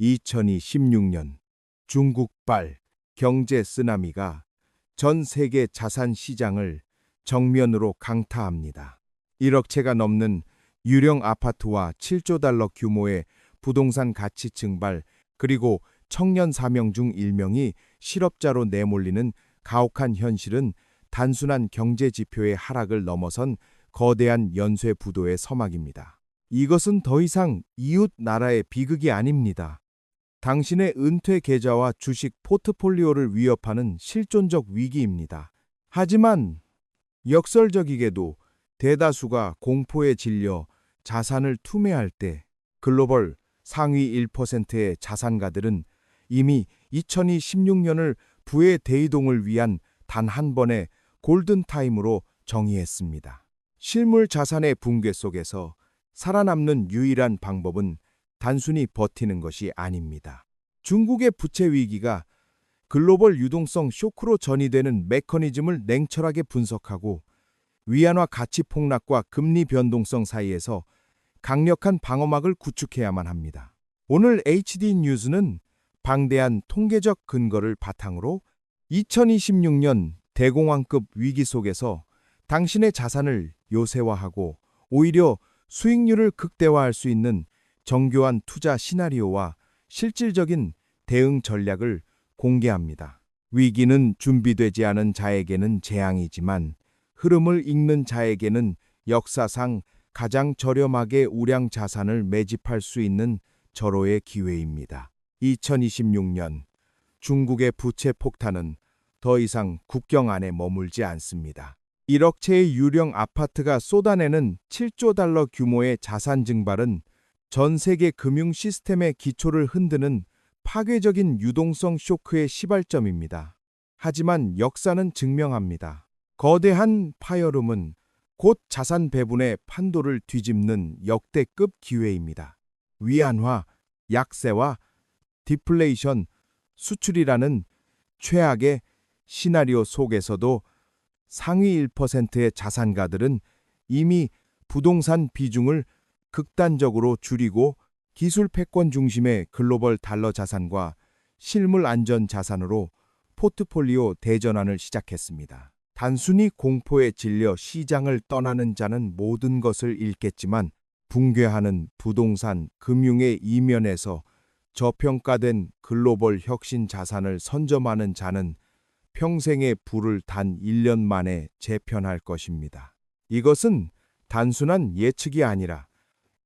2016년 중국발 경제 쓰나미가 전 세계 자산 시장을 정면으로 강타합니다. 1억 채가 넘는 유령 아파트와 7조 달러 규모의 부동산 가치 증발, 그리고 청년 4명 중 1명이 실업자로 내몰리는 가혹한 현실은 단순한 경제 지표의 하락을 넘어선 거대한 연쇄 부도의 서막입니다. 이것은 더 이상 이웃 나라의 비극이 아닙니다. 당신의 은퇴 계좌와 주식 포트폴리오를 위협하는 실존적 위기입니다. 하지만 역설적이게도 대다수가 공포에 질려 자산을 투매할 때 글로벌 상위 1%의 자산가들은 이미 2016년을 부의 대이동을 위한 단 한 번의 골든타임으로 정의했습니다. 실물 자산의 붕괴 속에서 살아남는 유일한 방법은 단순히 버티는 것이 아닙니다. 중국의 부채 위기가 글로벌 유동성 쇼크로 전이되는 메커니즘을 냉철하게 분석하고 위안화 가치 폭락과 금리 변동성 사이에서 강력한 방어막을 구축해야만 합니다. 오늘 HD 뉴스는 방대한 통계적 근거를 바탕으로 2026년 대공황급 위기 속에서 당신의 자산을 요새화하고 오히려 수익률을 극대화할 수 있는 정교한 투자 시나리오와 실질적인 대응 전략을 공개합니다. 위기는 준비되지 않은 자에게는 재앙이지만 흐름을 읽는 자에게는 역사상 가장 저렴하게 우량 자산을 매집할 수 있는 절호의 기회입니다. 2026년 중국의 부채 폭탄은 더 이상 국경 안에 머물지 않습니다. 1억 채의 유령 아파트가 쏟아내는 7조 달러 규모의 자산 증발은 전 세계 금융 시스템의 기초를 흔드는 파괴적인 유동성 쇼크의 시발점입니다. 하지만 역사는 증명합니다. 거대한 파열음은 곧 자산 배분의 판도를 뒤집는 역대급 기회입니다. 위안화, 약세와 디플레이션, 수출이라는 최악의 시나리오 속에서도 상위 1%의 자산가들은 이미 부동산 비중을 극단적으로 줄이고 기술 패권 중심의 글로벌 달러 자산과 실물 안전 자산으로 포트폴리오 대전환을 시작했습니다. 단순히 공포에 질려 시장을 떠나는 자는 모든 것을 잃겠지만 붕괴하는 부동산 금융의 이면에서 저평가된 글로벌 혁신 자산을 선점하는 자는 평생의 부를 단 1년 만에 재편할 것입니다. 이것은 단순한 예측이 아니라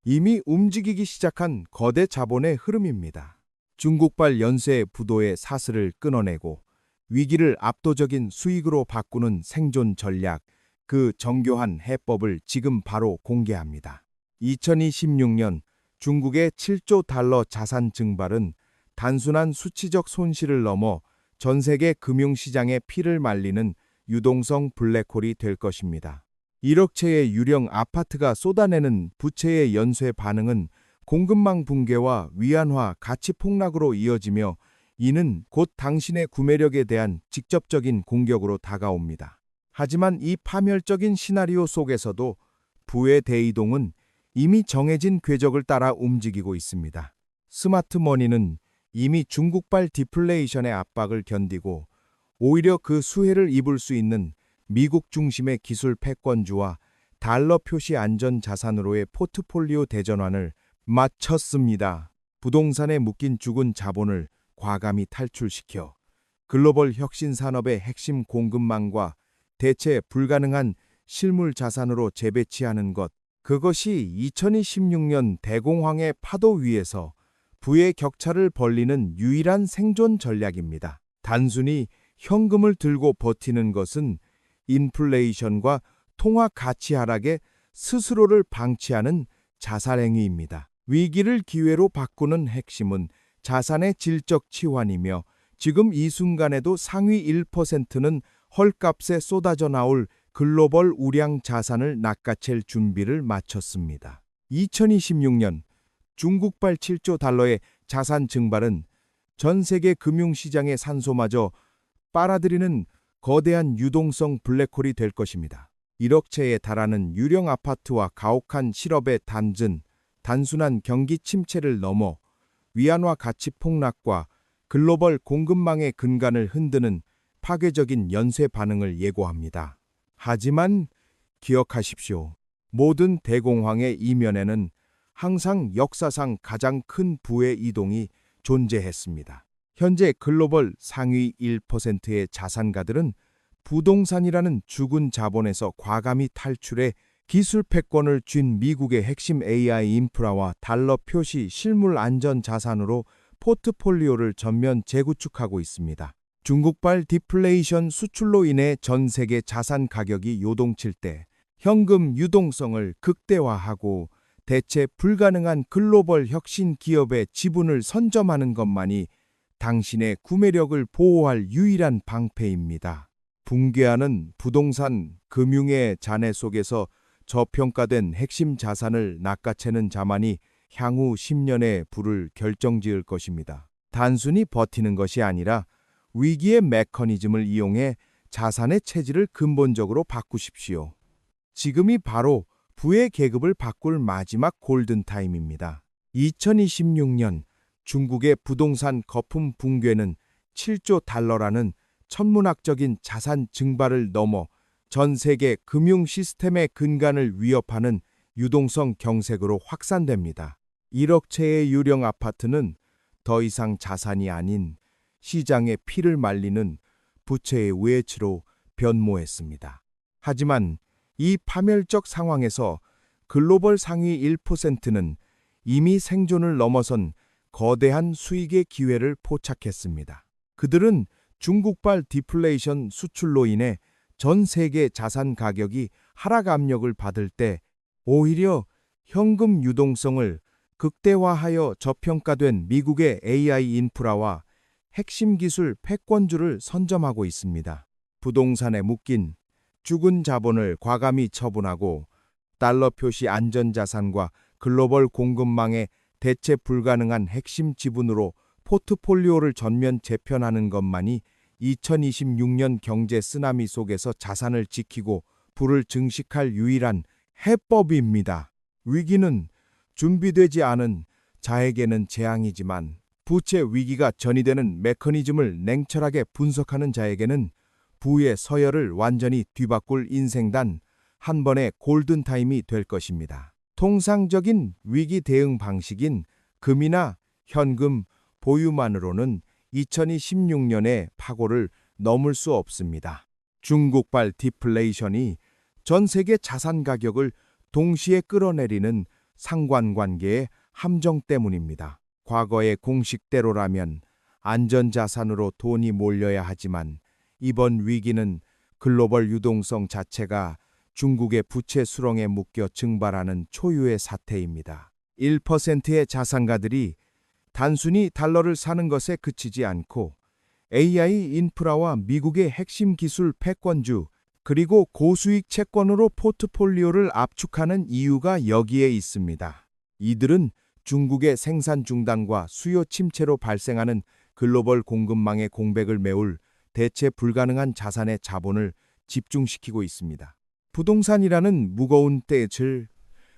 이미 움직이기 시작한 거대 자본의 흐름입니다. 중국발 연쇄 부도의 사슬을 끊어내고 위기를 압도적인 수익으로 바꾸는 생존 전략, 그 정교한 해법을 지금 바로 공개합니다. 2026년 중국의 7조 달러 자산 증발은 단순한 수치적 손실을 넘어 전 세계 금융시장의 피를 말리는 유동성 블랙홀이 될 것입니다. 1억 채의 유령 아파트가 쏟아내는 부채의 연쇄 반응은 공급망 붕괴와 위안화 가치 폭락으로 이어지며 이는 곧 당신의 구매력에 대한 직접적인 공격으로 다가옵니다. 하지만 이 파멸적인 시나리오 속에서도 부의 대이동은 이미 정해진 궤적을 따라 움직이고 있습니다. 스마트 머니는 이미 중국발 디플레이션의 압박을 견디고 오히려 그 수혜를 입을 수 있는 미국 중심의 기술 패권주와 달러 표시 안전 자산으로의 포트폴리오 대전환을 마쳤습니다. 부동산에 묶인 죽은 자본을 과감히 탈출시켜 글로벌 혁신 산업의 핵심 공급망과 대체 불가능한 실물 자산으로 재배치하는 것, 그것이 2026년 대공황의 파도 위에서 부의 격차를 벌리는 유일한 생존 전략입니다. 단순히 현금을 들고 버티는 것은 인플레이션과 통화 가치 하락에 스스로를 방치하는 자살행위입니다. 위기를 기회로 바꾸는 핵심은 자산의 질적 치환이며 지금 이 순간에도 상위 1%는 헐값에 쏟아져 나올 글로벌 우량 자산을 낚아챌 준비를 마쳤습니다. 2026년 중국발 7조 달러의 자산 증발은 전 세계 금융시장의 산소마저 빨아들이는 거대한 유동성 블랙홀이 될 것입니다. 1억 채에 달하는 유령 아파트와 가혹한 실업의 단순한 경기 침체를 넘어 위안화 가치 폭락과 글로벌 공급망의 근간을 흔드는 파괴적인 연쇄 반응을 예고합니다. 하지만 기억하십시오. 모든 대공황의 이면에는 항상 역사상 가장 큰 부의 이동이 존재했습니다. 현재 글로벌 상위 1%의 자산가들은 부동산이라는 죽은 자본에서 과감히 탈출해 기술 패권을 쥔 미국의 핵심 AI 인프라와 달러 표시 실물 안전 자산으로 포트폴리오를 전면 재구축하고 있습니다. 중국발 디플레이션 수출로 인해 전 세계 자산 가격이 요동칠 때 현금 유동성을 극대화하고 대체 불가능한 글로벌 혁신 기업의 지분을 선점하는 것만이 당신의 구매력을 보호할 유일한 방패입니다. 붕괴하는 부동산 금융의 잔해 속에서 저평가된 핵심 자산을 낚아채는 자만이 향후 10년의 부를 결정지을 것입니다. 단순히 버티는 것이 아니라 위기의 메커니즘을 이용해 자산의 체질을 근본적으로 바꾸십시오. 지금이 바로 부의 계급을 바꿀 마지막 골든타임입니다. 2026년 중국의 부동산 거품 붕괴는 7조 달러라는 천문학적인 자산 증발을 넘어 전 세계 금융 시스템의 근간을 위협하는 유동성 경색으로 확산됩니다. 1억 채의 유령 아파트는 더 이상 자산이 아닌 시장의 피를 말리는 부채의 외치로 변모했습니다. 하지만 이 파멸적 상황에서 글로벌 상위 1%는 이미 생존을 넘어선 거대한 수익의 기회를 포착했습니다. 그들은 중국발 디플레이션 수출로 인해 전 세계 자산 가격이 하락 압력을 받을 때 오히려 현금 유동성을 극대화하여 저평가된 미국의 AI 인프라와 핵심 기술 패권주를 선점하고 있습니다. 부동산에 묶인 죽은 자본을 과감히 처분하고 달러 표시 안전자산과 글로벌 공급망의 대체 불가능한 핵심 지분으로 포트폴리오를 전면 재편하는 것만이 2026년 경제 쓰나미 속에서 자산을 지키고 부를 증식할 유일한 해법입니다. 위기는 준비되지 않은 자에게는 재앙이지만 부채 위기가 전이되는 메커니즘을 냉철하게 분석하는 자에게는 부의 서열을 완전히 뒤바꿀 인생단 한 번의 골든타임이 될 것입니다. 통상적인 위기 대응 방식인 금이나 현금 보유만으로는 2026년의 파고를 넘을 수 없습니다. 중국발 디플레이션이 전 세계 자산 가격을 동시에 끌어내리는 상관관계의 함정 때문입니다. 과거의 공식대로라면 안전자산으로 돈이 몰려야 하지만 이번 위기는 글로벌 유동성 자체가 중국의 부채 수렁에 묶여 증발하는 초유의 사태입니다. 1%의 자산가들이 단순히 달러를 사는 것에 그치지 않고 AI 인프라와 미국의 핵심 기술 패권주 그리고 고수익 채권으로 포트폴리오를 압축하는 이유가 여기에 있습니다. 이들은 중국의 생산 중단과 수요 침체로 발생하는 글로벌 공급망의 공백을 메울 대체 불가능한 자산의 자본을 집중시키고 있습니다. 부동산이라는 무거운 떼을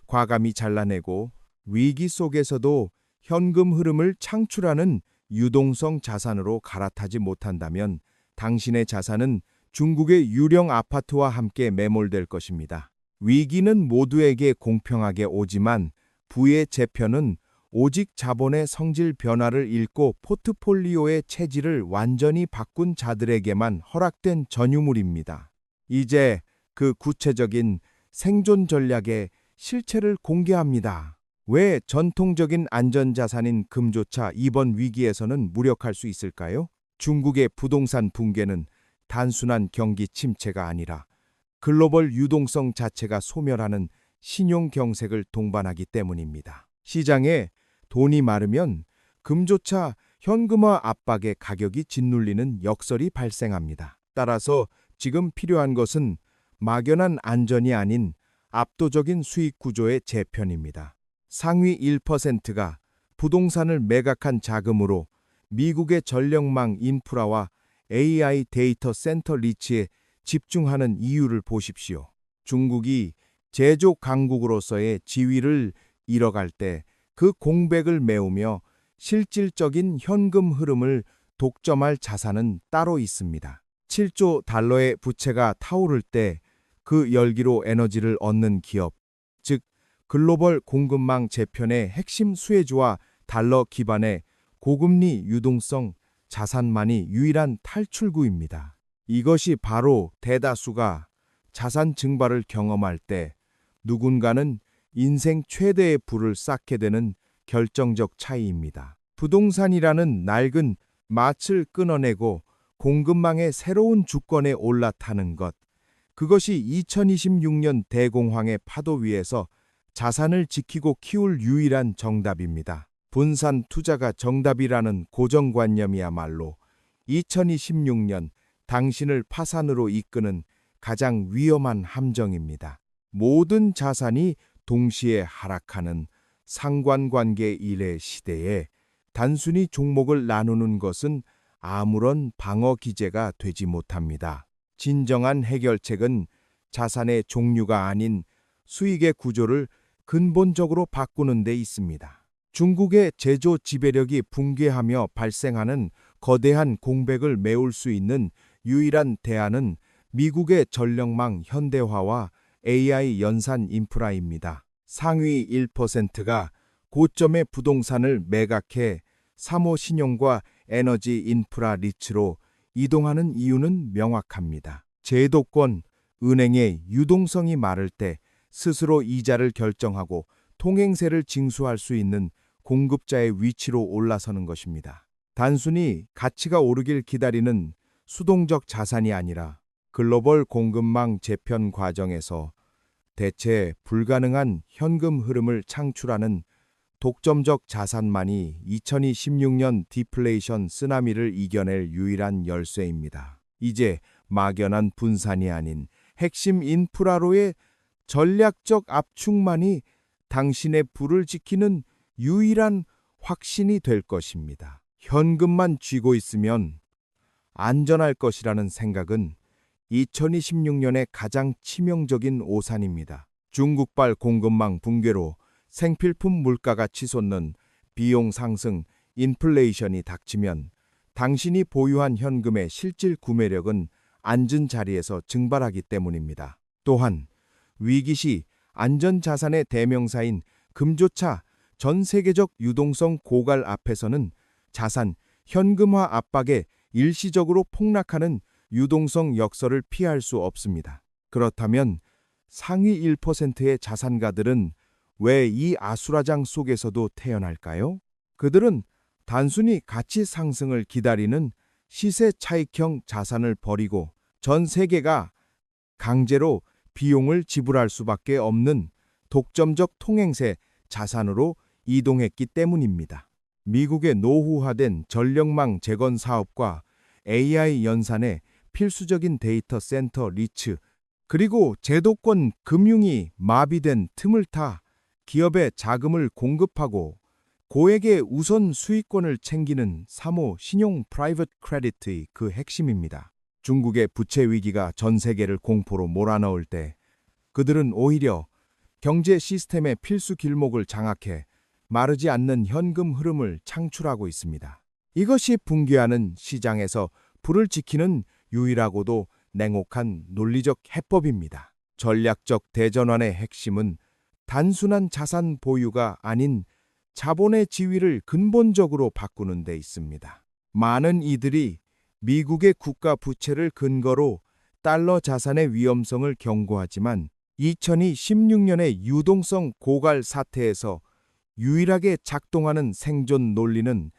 과감히 잘라내고 위기 속에서도 현금 흐름을 창출하는 유동성 자산으로 갈아타지 못한다면 당신의 자산은 중국의 유령 아파트와 함께 매몰될 것입니다. 위기는 모두에게 공평하게 오지만 부의 재편은 오직 자본의 성질 변화를 읽고 포트폴리오의 체질을 완전히 바꾼 자들에게만 허락된 전유물입니다. 이제 그 구체적인 생존 전략의 실체를 공개합니다. 왜 전통적인 안전자산인 금조차 이번 위기에서는 무력할 수 있을까요? 중국의 부동산 붕괴는 단순한 경기 침체가 아니라 글로벌 유동성 자체가 소멸하는 신용 경색을 동반하기 때문입니다. 시장에 돈이 마르면 금조차 현금화 압박의 가격이 짓눌리는 역설이 발생합니다. 따라서 지금 필요한 것은 막연한 안전이 아닌 압도적인 수익 구조의 재편입니다. 상위 1%가 부동산을 매각한 자금으로 미국의 전력망 인프라와 AI 데이터 센터 리치에 집중하는 이유를 보십시오. 중국이 제조 강국으로서의 지위를 잃어갈 때 그 공백을 메우며 실질적인 현금 흐름을 독점할 자산은 따로 있습니다. 7조 달러의 부채가 타오를 때 그 열기로 에너지를 얻는 기업, 즉 글로벌 공급망 재편의 핵심 수혜주와 달러 기반의 고금리 유동성 자산만이 유일한 탈출구입니다. 이것이 바로 대다수가 자산 증발을 경험할 때 누군가는 인생 최대의 부를 쌓게 되는 결정적 차이입니다. 부동산이라는 낡은 맏을 끊어내고 공급망의 새로운 주권에 올라타는 것, 그것이 2026년 대공황의 파도 위에서 자산을 지키고 키울 유일한 정답입니다. 분산 투자가 정답이라는 고정관념이야말로 2026년 당신을 파산으로 이끄는 가장 위험한 함정입니다. 모든 자산이 동시에 하락하는 상관관계 일의 시대에 단순히 종목을 나누는 것은 아무런 방어 기제가 되지 못합니다. 진정한 해결책은 자산의 종류가 아닌 수익의 구조를 근본적으로 바꾸는 데 있습니다. 중국의 제조 지배력이 붕괴하며 발생하는 거대한 공백을 메울 수 있는 유일한 대안은 미국의 전력망 현대화와 AI 연산 인프라입니다. 상위 1%가 고점의 부동산을 매각해 사모신용과 에너지 인프라 리츠로 이동하는 이유는 명확합니다. 제도권, 은행의 유동성이 마를 때 스스로 이자를 결정하고 통행세를 징수할 수 있는 공급자의 위치로 올라서는 것입니다. 단순히 가치가 오르길 기다리는 수동적 자산이 아니라 글로벌 공급망 재편 과정에서 대체 불가능한 현금 흐름을 창출하는 독점적 자산만이 2026년 디플레이션 쓰나미를 이겨낼 유일한 열쇠입니다. 이제 막연한 분산이 아닌 핵심 인프라로의 전략적 압축만이 당신의 부를 지키는 유일한 확신이 될 것입니다. 현금만 쥐고 있으면 안전할 것이라는 생각은 2026년의 가장 치명적인 오산입니다. 중국발 공급망 붕괴로 생필품 물가가 치솟는 비용 상승, 인플레이션이 닥치면 당신이 보유한 현금의 실질 구매력은 앉은 자리에서 증발하기 때문입니다. 또한 위기 시 안전자산의 대명사인 금조차 전 세계적 유동성 고갈 앞에서는 자산, 현금화 압박에 일시적으로 폭락하는 유동성 역설을 피할 수 없습니다. 그렇다면 상위 1%의 자산가들은 왜 이 아수라장 속에서도 태어날까요? 그들은 단순히 가치 상승을 기다리는 시세 차익형 자산을 버리고 전 세계가 강제로 비용을 지불할 수밖에 없는 독점적 통행세 자산으로 이동했기 때문입니다. 미국의 노후화된 전력망 재건 사업과 AI 연산의 필수적인 데이터 센터 리츠, 그리고 제도권 금융이 마비된 틈을 타 기업에 자금을 공급하고 고액의 우선 수익권을 챙기는 사모 신용 프라이빗 크레딧의 그 핵심입니다. 중국의 부채 위기가 전 세계를 공포로 몰아넣을 때 그들은 오히려 경제 시스템의 필수 길목을 장악해 마르지 않는 현금 흐름을 창출하고 있습니다. 이것이 붕괴하는 시장에서 불을 지키는 유일하고도 냉혹한 논리적 해법입니다. 전략적 대전환의 핵심은 단순한 자산 보유가 아닌 자본의 지위를 근본적으로 바꾸는 데 있습니다. 많은 이들이 미국의 국가 부채를 근거로 달러 자산의 위험성을 경고하지만 2016년의 유동성 고갈 사태에서 유일하게 작동하는 생존 논리는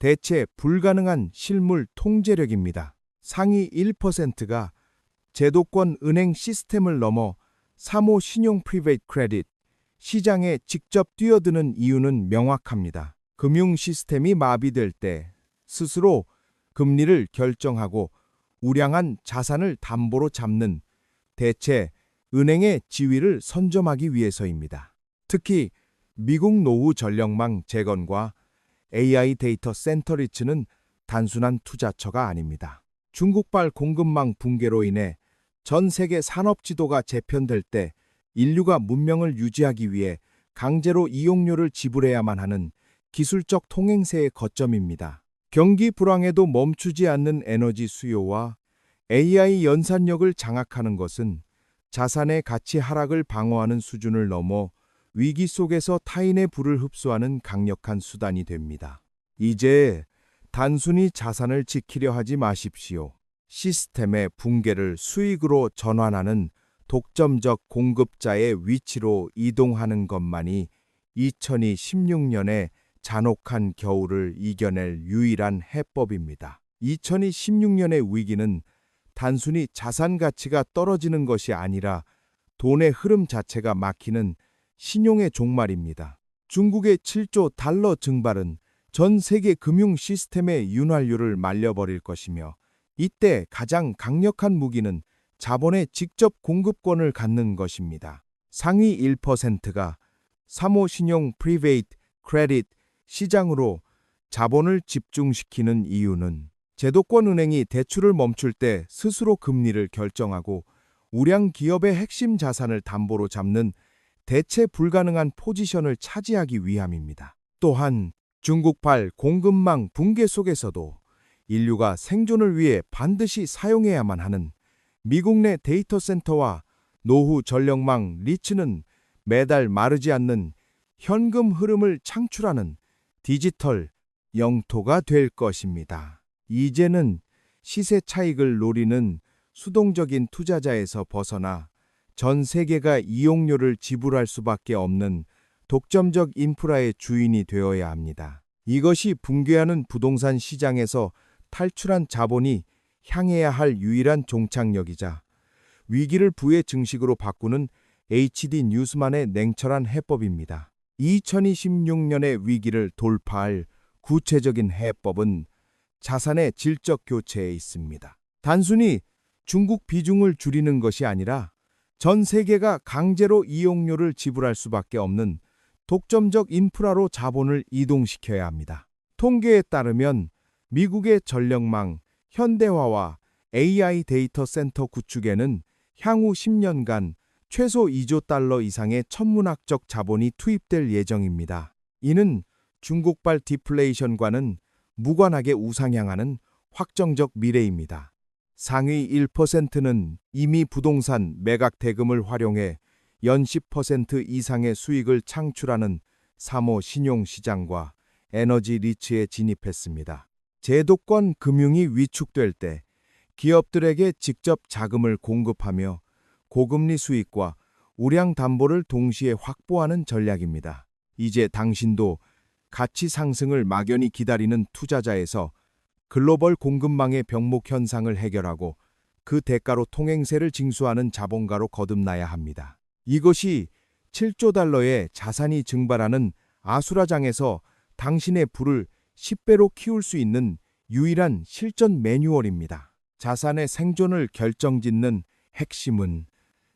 대체 불가능한 실물 통제력입니다. 상위 1%가 제도권 은행 시스템을 넘어 사모 신용 프리베이트 크레딧 시장에 직접 뛰어드는 이유는 명확합니다. 금융 시스템이 마비될 때 스스로 금리를 결정하고 우량한 자산을 담보로 잡는 대체 은행의 지위를 선점하기 위해서입니다. 특히 미국 노후 전력망 재건과 AI 데이터 센터 리츠는 단순한 투자처가 아닙니다. 중국발 공급망 붕괴로 인해 전 세계 산업 지도가 재편될 때 인류가 문명을 유지하기 위해 강제로 이용료를 지불해야만 하는 기술적 통행세의 거점입니다. 경기 불황에도 멈추지 않는 에너지 수요와 AI 연산력을 장악하는 것은 자산의 가치 하락을 방어하는 수준을 넘어 위기 속에서 타인의 부를 흡수하는 강력한 수단이 됩니다. 이제 단순히 자산을 지키려 하지 마십시오. 시스템의 붕괴를 수익으로 전환하는 독점적 공급자의 위치로 이동하는 것만이 2026년에 잔혹한 겨울을 이겨낼 유일한 해법입니다. 2016년의 위기는 단순히 자산 가치가 떨어지는 것이 아니라 돈의 흐름 자체가 막히는 신용의 종말입니다. 중국의 7조 달러 증발은 전 세계 금융 시스템의 윤활유를 말려버릴 것이며, 이때 가장 강력한 무기는 자본의 직접 공급권을 갖는 것입니다. 상위 1%가 사모신용 프리베이트 크레딧 시장으로 자본을 집중시키는 이유는 제도권 은행이 대출을 멈출 때 스스로 금리를 결정하고 우량 기업의 핵심 자산을 담보로 잡는 대체 불가능한 포지션을 차지하기 위함입니다. 또한 중국발 공급망 붕괴 속에서도 인류가 생존을 위해 반드시 사용해야만 하는 미국 내 데이터 센터와 노후 전력망 리츠는 매달 마르지 않는 현금 흐름을 창출하는 디지털 영토가 될 것입니다. 이제는 시세 차익을 노리는 수동적인 투자자에서 벗어나 전 세계가 이용료를 지불할 수밖에 없는 독점적 인프라의 주인이 되어야 합니다. 이것이 붕괴하는 부동산 시장에서 탈출한 자본이 향해야 할 유일한 종착역이자 위기를 부의 증식으로 바꾸는 HD 뉴스만의 냉철한 해법입니다. 2026년의 위기를 돌파할 구체적인 해법은 자산의 질적 교체에 있습니다. 단순히 중국 비중을 줄이는 것이 아니라 전 세계가 강제로 이용료를 지불할 수밖에 없는 독점적 인프라로 자본을 이동시켜야 합니다. 통계에 따르면 미국의 전력망, 현대화와 AI 데이터 센터 구축에는 향후 10년간 최소 2조 달러 이상의 천문학적 자본이 투입될 예정입니다. 이는 중국발 디플레이션과는 무관하게 우상향하는 확정적 미래입니다. 상위 1%는 이미 부동산 매각 대금을 활용해 연 10% 이상의 수익을 창출하는 사모 신용시장과 에너지 리츠에 진입했습니다. 제도권 금융이 위축될 때 기업들에게 직접 자금을 공급하며 고금리 수익과 우량 담보를 동시에 확보하는 전략입니다. 이제 당신도 가치 상승을 막연히 기다리는 투자자에서 글로벌 공급망의 병목 현상을 해결하고 그 대가로 통행세를 징수하는 자본가로 거듭나야 합니다. 이것이 7조 달러의 자산이 증발하는 아수라장에서 당신의 부를 10배로 키울 수 있는 유일한 실전 매뉴얼입니다. 자산의 생존을 결정짓는 핵심은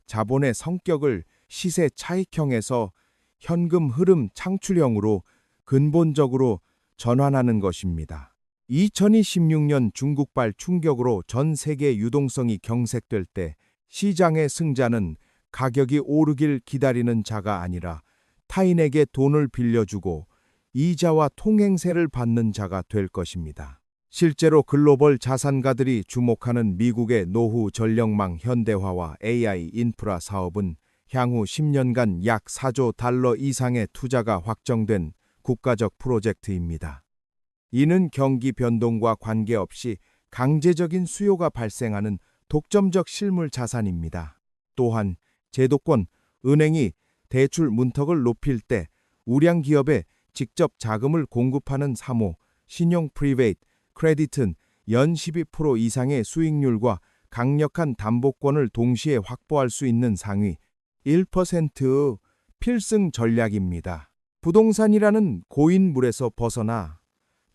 자본의 성격을 시세 차익형에서 현금 흐름 창출형으로 근본적으로 전환하는 것입니다. 2026년 중국발 충격으로 전 세계 유동성이 경색될 때 시장의 승자는 가격이 오르길 기다리는 자가 아니라 타인에게 돈을 빌려주고 이자와 통행세를 받는 자가 될 것입니다. 실제로 글로벌 자산가들이 주목하는 미국의 노후 전력망 현대화와 AI 인프라 사업은 향후 10년간 약 4조 달러 이상의 투자가 확정된 국가적 프로젝트입니다. 이는 경기 변동과 관계없이 강제적인 수요가 발생하는 독점적 실물 자산입니다. 또한 제도권, 은행이 대출 문턱을 높일 때 우량 기업에 직접 자금을 공급하는 사모, 신용 프리베이트 크레딧은 연 12% 이상의 수익률과 강력한 담보권을 동시에 확보할 수 있는 상위 1%의 필승 전략입니다. 부동산이라는 고인물에서 벗어나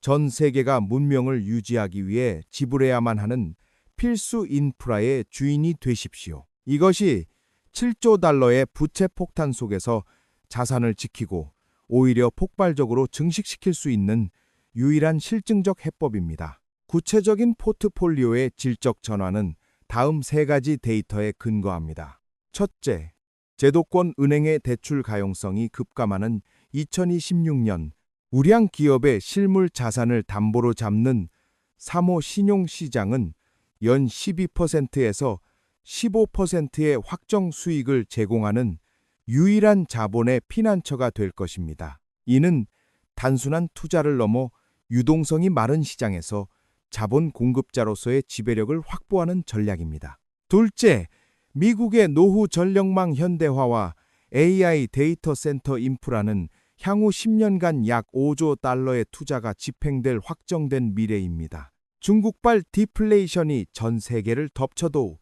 전 세계가 문명을 유지하기 위해 지불해야만 하는 필수 인프라의 주인이 되십시오. 이것이 7조 달러의 부채 폭탄 속에서 자산을 지키고 오히려 폭발적으로 증식시킬 수 있는 유일한 실증적 해법입니다. 구체적인 포트폴리오의 질적 전환은 다음 세 가지 데이터에 근거합니다. 첫째, 제도권 은행의 대출 가용성이 급감하는 2026년 우량 기업의 실물 자산을 담보로 잡는 사모 신용 시장은 연 12%에서 15%의 확정 수익을 제공하는 유일한 자본의 피난처가 될 것입니다. 이는 단순한 투자를 넘어 유동성이 마른 시장에서 자본 공급자로서의 지배력을 확보하는 전략입니다. 둘째, 미국의 노후 전력망 현대화와 AI 데이터 센터 인프라는 향후 10년간 약 5조 달러의 투자가 집행될 확정된 미래입니다. 중국발 디플레이션이 전 세계를 덮쳐도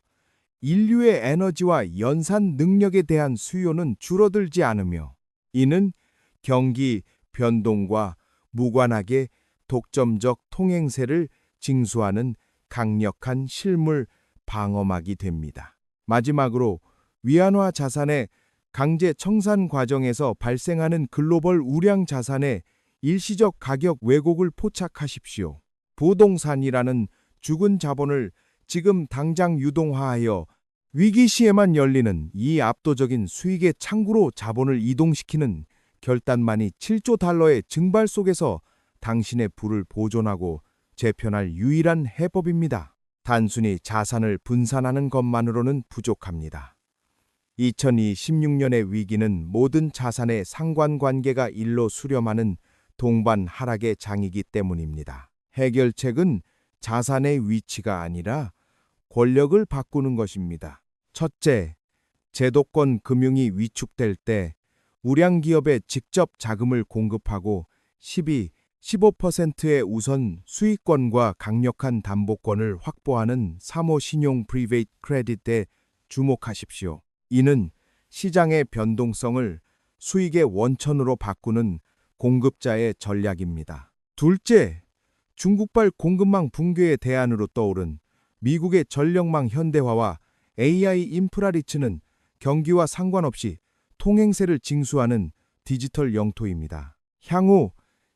인류의 에너지와 연산 능력에 대한 수요는 줄어들지 않으며 이는 경기 변동과 무관하게 독점적 통행세를 징수하는 강력한 실물 방어막이 됩니다. 마지막으로 위안화 자산의 강제 청산 과정에서 발생하는 글로벌 우량 자산의 일시적 가격 왜곡을 포착하십시오. 부동산이라는 죽은 자본을 지금 당장 유동화하여 위기 시에만 열리는 이 압도적인 수익의 창구로 자본을 이동시키는 결단만이 7조 달러의 증발 속에서 당신의 부를 보존하고 재편할 유일한 해법입니다. 단순히 자산을 분산하는 것만으로는 부족합니다. 2026년의 위기는 모든 자산의 상관관계가 일로 수렴하는 동반 하락의 장이기 때문입니다. 해결책은 자산의 위치가 아니라 권력을 바꾸는 것입니다. 첫째, 제도권 금융이 위축될 때 우량 기업에 직접 자금을 공급하고 15%의 우선 수익권과 강력한 담보권을 확보하는 사모 신용 프리베이트 크레딧에 주목하십시오. 이는 시장의 변동성을 수익의 원천으로 바꾸는 공급자의 전략입니다. 둘째, 중국발 공급망 붕괴의 대안으로 떠오른 미국의 전력망 현대화와 AI 인프라 리츠는 경기와 상관없이 통행세를 징수하는 디지털 영토입니다. 향후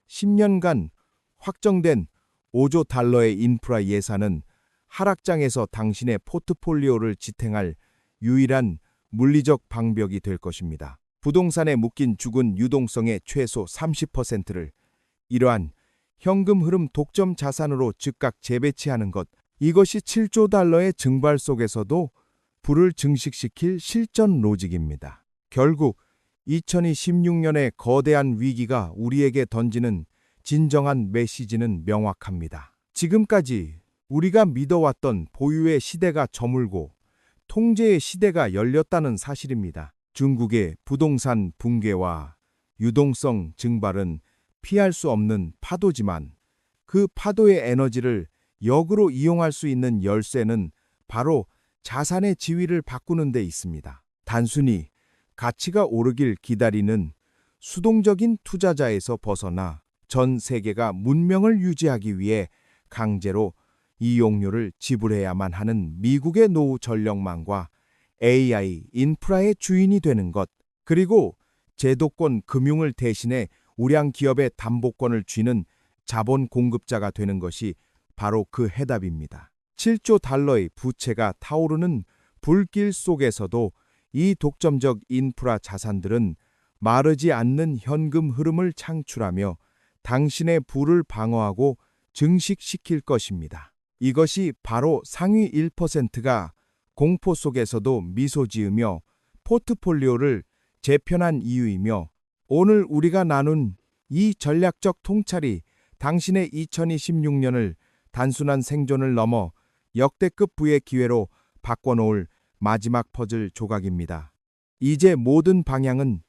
10년간 확정된 5조 달러의 인프라 예산은 하락장에서 당신의 포트폴리오를 지탱할 유일한 물리적 방벽이 될 것입니다. 부동산에 묶인 죽은 유동성의 최소 30%를 이러한 현금 흐름 독점 자산으로 즉각 재배치하는 것, 이것이 7조 달러의 증발 속에서도 불을 증식시킬 실전 로직입니다. 결국 2026년의 거대한 위기가 우리에게 던지는 진정한 메시지는 명확합니다. 지금까지 우리가 믿어왔던 보유의 시대가 저물고 통제의 시대가 열렸다는 사실입니다. 중국의 부동산 붕괴와 유동성 증발은 피할 수 없는 파도지만 그 파도의 에너지를 역으로 이용할 수 있는 열쇠는 바로 자산의 지위를 바꾸는 데 있습니다. 단순히 가치가 오르길 기다리는 수동적인 투자자에서 벗어나 전 세계가 문명을 유지하기 위해 강제로 이용료를 지불해야만 하는 미국의 노후 전력망과 AI 인프라의 주인이 되는 것, 그리고 제도권 금융을 대신해 우량 기업의 담보권을 쥐는 자본 공급자가 되는 것이 바로 그 해답입니다. 7조 달러의 부채가 타오르는 불길 속에서도 이 독점적 인프라 자산들은 마르지 않는 현금 흐름을 창출하며 당신의 부를 방어하고 증식시킬 것입니다. 이것이 바로 상위 1%가 공포 속에서도 미소 지으며 포트폴리오를 재편한 이유이며, 오늘 우리가 나눈 이 전략적 통찰이 당신의 2026년을 단순한 생존을 넘어 역대급 부의 기회로 바꿔놓을 마지막 퍼즐 조각입니다. 이제 모든 방향은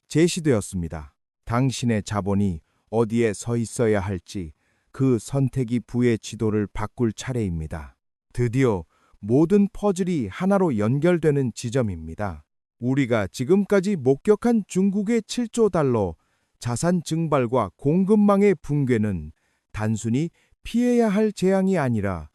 제시되었습니다. 당신의 자본이 어디에 서 있어야 할지 그 선택이 부의 지도를 바꿀 차례입니다. 드디어 모든 퍼즐이 하나로 연결되는 지점입니다. 우리가 지금까지 목격한 중국의 7조 달러 자산 증발과 공급망의 붕괴는 단순히 피해야 할 재앙이 아니라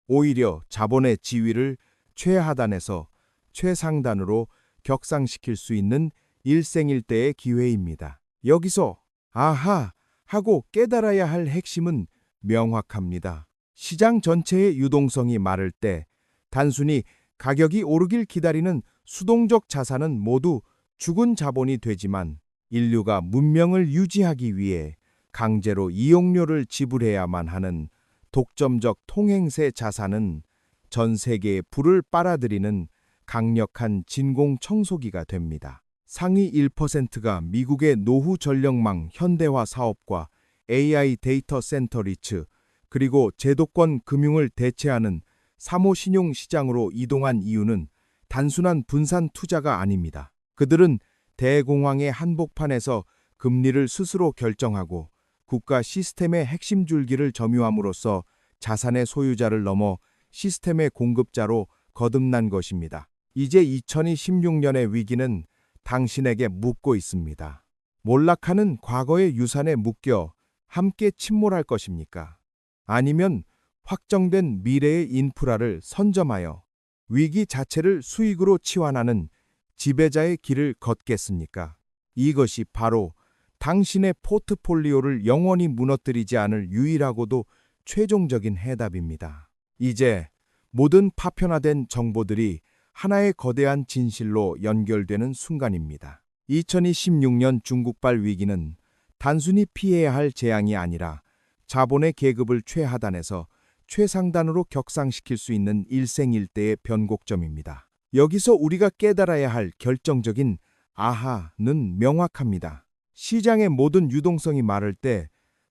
오히려 자본의 지위를 최하단에서 최상단으로 격상시킬 수 있는 일생일대의 기회입니다. 여기서 아하 하고 깨달아야 할 핵심은 명확합니다. 시장 전체의 유동성이 마를 때 단순히 가격이 오르길 기다리는 수동적 자산은 모두 죽은 자본이 되지만, 인류가 문명을 유지하기 위해 강제로 이용료를 지불해야만 하는 독점적 통행세 자산은 전 세계에 불을 빨아들이는 강력한 진공 청소기가 됩니다. 상위 1%가 미국의 노후 전력망 현대화 사업과 AI 데이터 센터 리츠, 그리고 제도권 금융을 대체하는 사모신용 시장으로 이동한 이유는 단순한 분산 투자가 아닙니다. 그들은 대공황의 한복판에서 금리를 스스로 결정하고 국가 시스템의 핵심 줄기를 점유함으로써 자산의 소유자를 넘어 시스템의 공급자로 거듭난 것입니다. 이제 2026년의 위기는 당신에게 묻고 있습니다. 몰락하는 과거의 유산에 묶여 함께 침몰할 것입니까? 아니면 확정된 미래의 인프라를 선점하여 위기 자체를 수익으로 치환하는 지배자의 길을 걷겠습니까? 이것이 바로 당신의 포트폴리오를 영원히 무너뜨리지 않을 유일하고도 최종적인 해답입니다. 이제 모든 파편화된 정보들이 하나의 거대한 진실로 연결되는 순간입니다. 2026년 중국발 위기는 단순히 피해야 할 재앙이 아니라 자본의 계급을 최하단에서 최상단으로 격상시킬 수 있는 일생일대의 변곡점입니다. 여기서 우리가 깨달아야 할 결정적인 아하는 명확합니다. 시장의 모든 유동성이 마를 때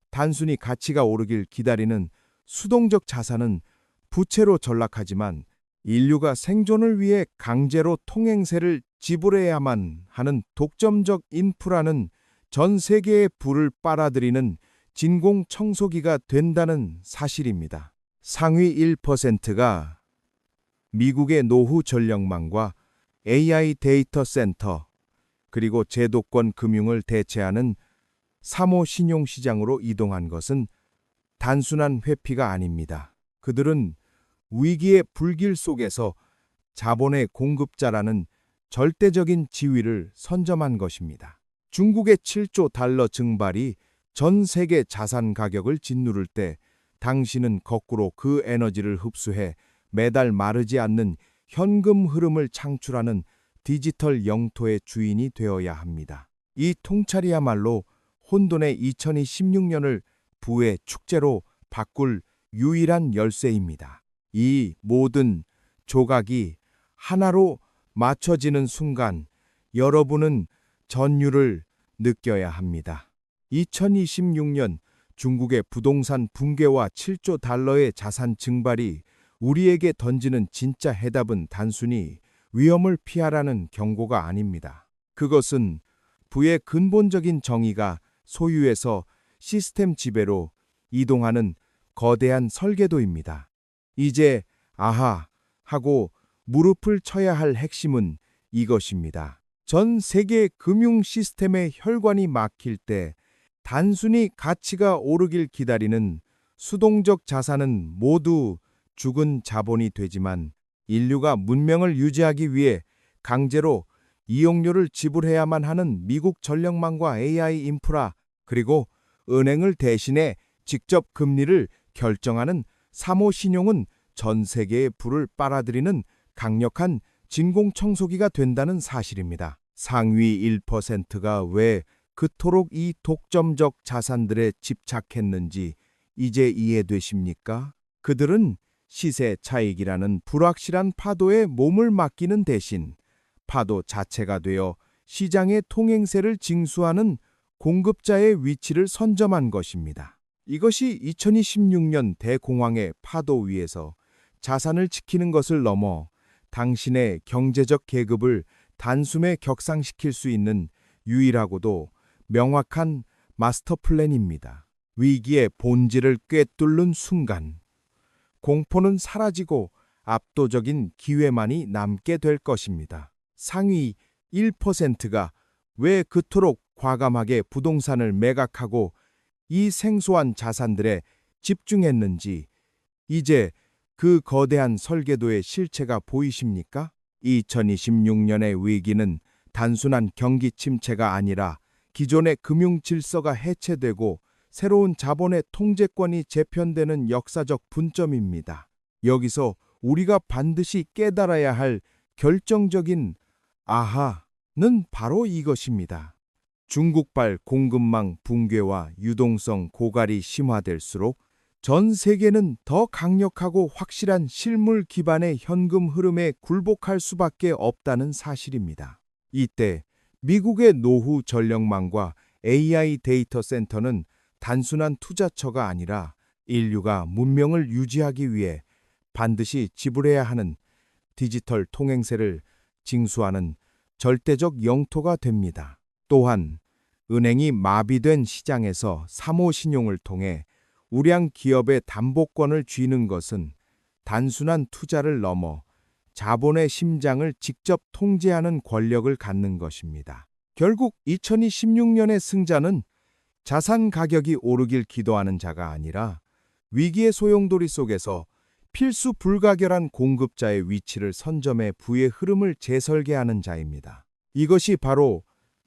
단순히 가치가 오르길 기다리는 수동적 자산은 부채로 전락하지만 인류가 생존을 위해 강제로 통행세를 지불해야만 하는 독점적 인프라는 전 세계의 불을 빨아들이는 진공 청소기가 된다는 사실입니다. 상위 1%가 미국의 노후 전력망과 AI 데이터 센터, 그리고 제도권 금융을 대체하는 사모 신용시장으로 이동한 것은 단순한 회피가 아닙니다. 그들은 위기의 불길 속에서 자본의 공급자라는 절대적인 지위를 선점한 것입니다. 중국의 7조 달러 증발이 전 세계 자산 가격을 짓누를 때 당신은 거꾸로 그 에너지를 흡수해 매달 마르지 않는 현금 흐름을 창출하는 디지털 영토의 주인이 되어야 합니다. 이 통찰이야말로 혼돈의 2026년을 부의 축제로 바꿀 유일한 열쇠입니다. 이 모든 조각이 하나로 맞춰지는 순간 여러분은 전율을 느껴야 합니다. 2026년 중국의 부동산 붕괴와 7조 달러의 자산 증발이 우리에게 던지는 진짜 해답은 단순히 위험을 피하라는 경고가 아닙니다. 그것은 부의 근본적인 정의가 소유에서 시스템 지배로 이동하는 거대한 설계도입니다. 이제 아하 하고 무릎을 쳐야 할 핵심은 이것입니다. 전 세계 금융 시스템의 혈관이 막힐 때 단순히 가치가 오르길 기다리는 수동적 자산은 모두 죽은 자본이 되지만 인류가 문명을 유지하기 위해 강제로 이용료를 지불해야만 하는 미국 전력망과 AI 인프라, 그리고 은행을 대신해 직접 금리를 결정하는 사모신용은 전 세계의 불을 빨아들이는 강력한 진공 청소기가 된다는 사실입니다. 상위 1%가 왜 그토록 이 독점적 자산들에 집착했는지 이제 이해되십니까? 그들은 시세 차익이라는 불확실한 파도에 몸을 맡기는 대신 파도 자체가 되어 시장의 통행세를 징수하는 공급자의 위치를 선점한 것입니다. 이것이 2026년 대공황의 파도 위에서 자산을 지키는 것을 넘어 당신의 경제적 계급을 단숨에 격상시킬 수 있는 유일하고도 명확한 마스터 플랜입니다. 위기의 본질을 꿰뚫는 순간 공포는 사라지고 압도적인 기회만이 남게 될 것입니다. 상위 1%가 왜 그토록 과감하게 부동산을 매각하고 이 생소한 자산들에 집중했는지 이제 그 거대한 설계도의 실체가 보이십니까? 2026년의 위기는 단순한 경기 침체가 아니라 기존의 금융 질서가 해체되고 새로운 자본의 통제권이 재편되는 역사적 분점입니다. 여기서 우리가 반드시 깨달아야 할 결정적인 아하는 바로 이것입니다. 중국발 공급망 붕괴와 유동성 고갈이 심화될수록 전 세계는 더 강력하고 확실한 실물 기반의 현금 흐름에 굴복할 수밖에 없다는 사실입니다. 이때 미국의 노후 전력망과 AI 데이터 센터는 단순한 투자처가 아니라 인류가 문명을 유지하기 위해 반드시 지불해야 하는 디지털 통행세를 징수하는 절대적 영토가 됩니다. 또한 은행이 마비된 시장에서 사모신용을 통해 우량 기업의 담보권을 쥐는 것은 단순한 투자를 넘어 자본의 심장을 직접 통제하는 권력을 갖는 것입니다. 결국 2026년의 승자는 자산 가격이 오르길 기도하는 자가 아니라 위기의 소용돌이 속에서 필수 불가결한 공급자의 위치를 선점해 부의 흐름을 재설계하는 자입니다. 이것이 바로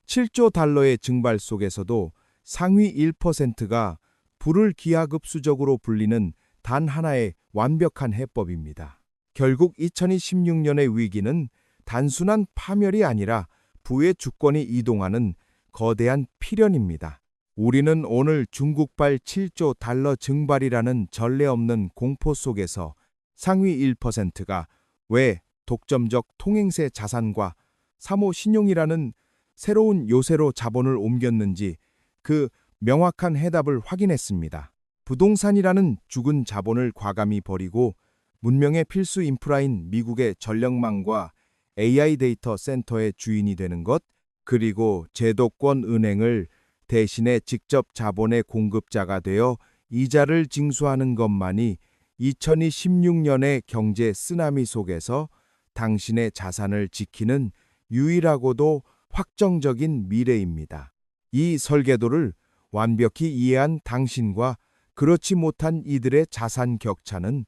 7조 달러의 증발 속에서도 상위 1%가 부를 기하급수적으로 불리는 단 하나의 완벽한 해법입니다. 결국 2026년의 위기는 단순한 파멸이 아니라 부의 주권이 이동하는 거대한 필연입니다. 우리는 오늘 중국발 7조 달러 증발이라는 전례 없는 공포 속에서 상위 1%가 왜 독점적 통행세 자산과 사모신용이라는 새로운 요새로 자본을 옮겼는지 그 명확한 해답을 확인했습니다. 부동산이라는 죽은 자본을 과감히 버리고 문명의 필수 인프라인 미국의 전력망과 AI 데이터 센터의 주인이 되는 것, 그리고 제도권 은행을 대신에 직접 자본의 공급자가 되어 이자를 징수하는 것만이 2026년의 경제 쓰나미 속에서 당신의 자산을 지키는 유일하고도 확정적인 미래입니다. 이 설계도를 완벽히 이해한 당신과 그렇지 못한 이들의 자산 격차는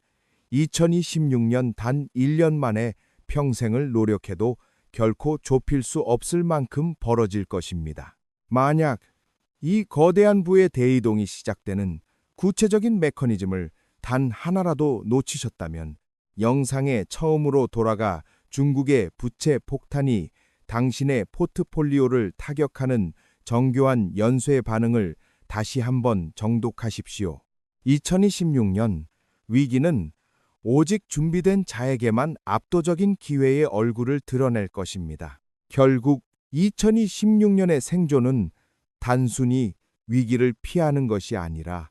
2026년 단 1년 만에 평생을 노력해도 결코 좁힐 수 없을 만큼 벌어질 것입니다. 만약 이 거대한 부의 대이동이 시작되는 구체적인 메커니즘을 단 하나라도 놓치셨다면 영상에 처음으로 돌아가 중국의 부채 폭탄이 당신의 포트폴리오를 타격하는 정교한 연쇄 반응을 다시 한번 정독하십시오. 2026년 위기는 오직 준비된 자에게만 압도적인 기회의 얼굴을 드러낼 것입니다. 결국 2016년의 생존은 단순히 위기를 피하는 것이 아니라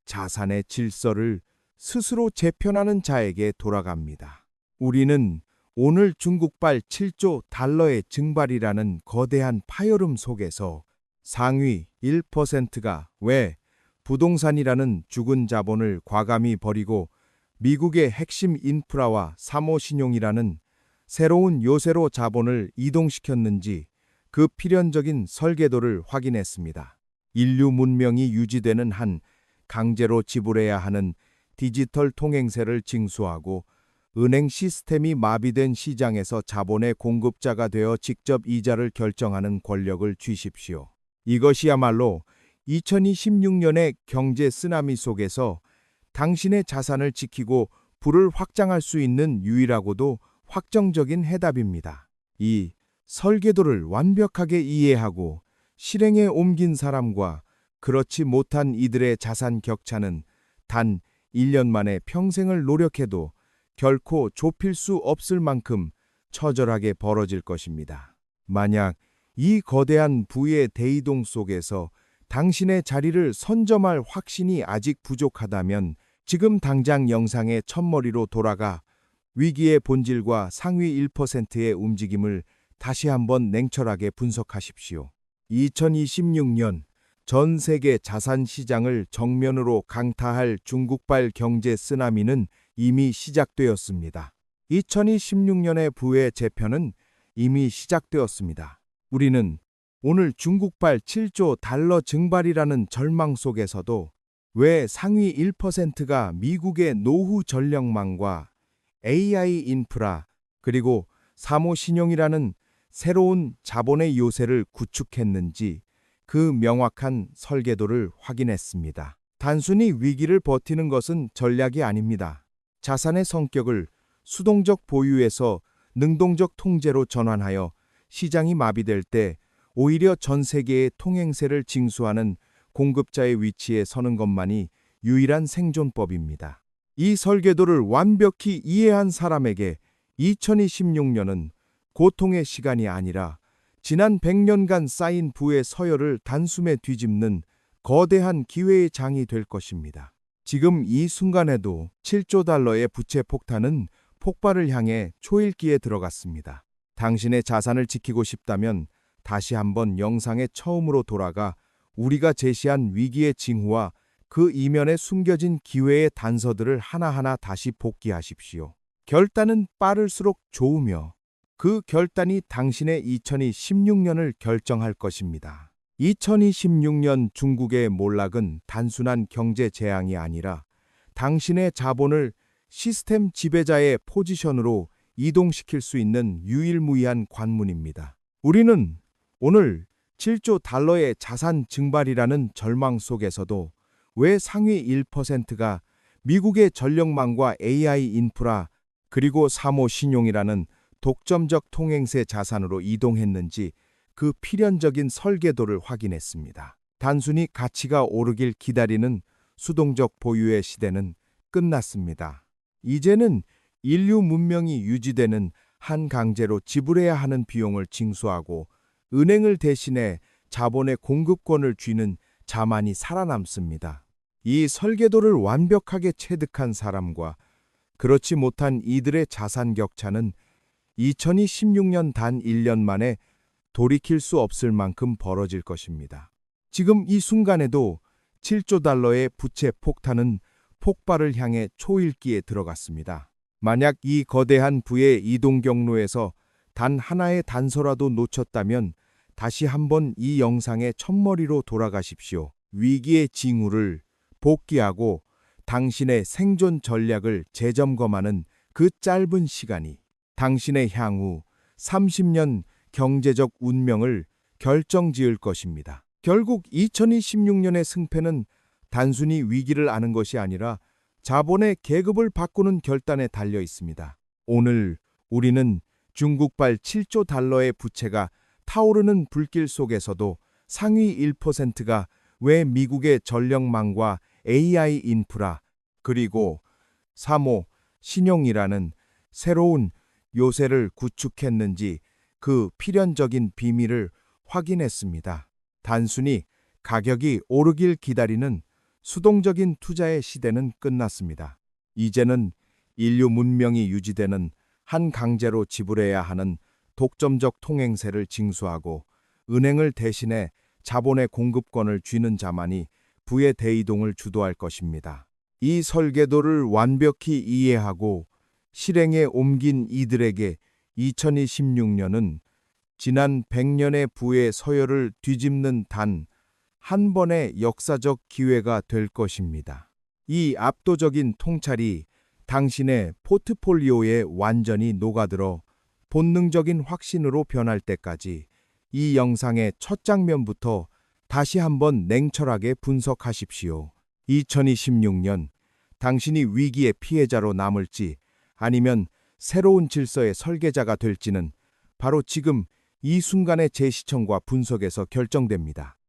자산의 질서를 스스로 재편하는 자에게 돌아갑니다. 우리는 오늘 중국발 7조 달러의 증발이라는 거대한 파열음 속에서 상위 1%가 왜 부동산이라는 죽은 자본을 과감히 버리고 미국의 핵심 인프라와 사모신용이라는 새로운 요새로 자본을 이동시켰는지 그 필연적인 설계도를 확인했습니다. 인류 문명이 유지되는 한 강제로 지불해야 하는 디지털 통행세를 징수하고 은행 시스템이 마비된 시장에서 자본의 공급자가 되어 직접 이자를 결정하는 권력을 쥐십시오. 이것이야말로 2026년의 경제 쓰나미 속에서 당신의 자산을 지키고 부를 확장할 수 있는 유일하고도 확정적인 해답입니다. 이 설계도를 완벽하게 이해하고 실행에 옮긴 사람과 그렇지 못한 이들의 자산 격차는 단 1년 만에 평생을 노력해도 결코 좁힐 수 없을 만큼 처절하게 벌어질 것입니다. 만약 이 거대한 부의 대이동 속에서 당신의 자리를 선점할 확신이 아직 부족하다면 지금 당장 영상의 첫머리로 돌아가 위기의 본질과 상위 1%의 움직임을 다시 한번 냉철하게 분석하십시오. 2026년 전 세계 자산 시장을 정면으로 강타할 중국발 경제 쓰나미는 이미 시작되었습니다. 2016년의 부의 재편은 이미 시작되었습니다. 우리는 오늘 중국발 7조 달러 증발이라는 절망 속에서도 왜 상위 1%가 미국의 노후 전력망과 AI 인프라 그리고 사모신용이라는 새로운 자본의 요새를 구축했는지 그 명확한 설계도를 확인했습니다. 단순히 위기를 버티는 것은 전략이 아닙니다. 자산의 성격을 수동적 보유에서 능동적 통제로 전환하여 시장이 마비될 때 오히려 전 세계의 통행세를 징수하는 공급자의 위치에 서는 것만이 유일한 생존법입니다. 이 설계도를 완벽히 이해한 사람에게 2026년은 고통의 시간이 아니라 지난 100년간 쌓인 부의 서열을 단숨에 뒤집는 거대한 기회의 장이 될 것입니다. 지금 이 순간에도 7조 달러의 부채 폭탄은 폭발을 향해 초읽기에 들어갔습니다. 당신의 자산을 지키고 싶다면 다시 한번 영상의 처음으로 돌아가 우리가 제시한 위기의 징후와 그 이면에 숨겨진 기회의 단서들을 하나하나 다시 복기하십시오. 결단은 빠를수록 좋으며 그 결단이 당신의 2026년을 결정할 것입니다. 2026년 중국의 몰락은 단순한 경제 재앙이 아니라 당신의 자본을 시스템 지배자의 포지션으로 이동시킬 수 있는 유일무이한 관문입니다. 우리는 오늘 7조 달러의 자산 증발이라는 절망 속에서도 왜 상위 1%가 미국의 전력망과 AI 인프라 그리고 사모 신용이라는 독점적 통행세 자산으로 이동했는지 그 필연적인 설계도를 확인했습니다. 단순히 가치가 오르길 기다리는 수동적 보유의 시대는 끝났습니다. 이제는 인류 문명이 유지되는 한 강제로 지불해야 하는 비용을 징수하고 은행을 대신해 자본의 공급권을 쥐는 자만이 살아남습니다. 이 설계도를 완벽하게 체득한 사람과 그렇지 못한 이들의 자산 격차는 2026년 단 1년 만에 돌이킬 수 없을 만큼 벌어질 것입니다. 지금 이 순간에도 7조 달러의 부채 폭탄은 폭발을 향해 초읽기에 들어갔습니다. 만약 이 거대한 부의 이동 경로에서 단 하나의 단서라도 놓쳤다면 다시 한번 이 영상의 첫머리로 돌아가십시오. 위기의 징후를 복기하고 당신의 생존 전략을 재점검하는 그 짧은 시간이 당신의 향후 30년 경제적 운명을 결정지을 것입니다. 결국 2026년의 승패는 단순히 위기를 아는 것이 아니라 자본의 계급을 바꾸는 결단에 달려 있습니다. 오늘 우리는 중국발 7조 달러의 부채가 타오르는 불길 속에서도 상위 1%가 왜 미국의 전력망과 AI 인프라 그리고 사모 신용이라는 새로운 요새를 구축했는지 그 필연적인 비밀을 확인했습니다. 단순히 가격이 오르길 기다리는 수동적인 투자의 시대는 끝났습니다. 이제는 인류 문명이 유지되는 한 강제로 지불해야 하는 독점적 통행세를 징수하고 은행을 대신해 자본의 공급권을 쥐는 자만이 부의 대이동을 주도할 것입니다. 이 설계도를 완벽히 이해하고 실행에 옮긴 이들에게 2026년은 지난 100년의 부의 서열을 뒤집는 단 한 번의 역사적 기회가 될 것입니다. 이 압도적인 통찰이 당신의 포트폴리오에 완전히 녹아들어 본능적인 확신으로 변할 때까지 이 영상의 첫 장면부터 다시 한번 냉철하게 분석하십시오. 2026년 당신이 위기의 피해자로 남을지 아니면 새로운 질서의 설계자가 될지는 바로 지금 이 순간의 제 시청과 분석에서 결정됩니다.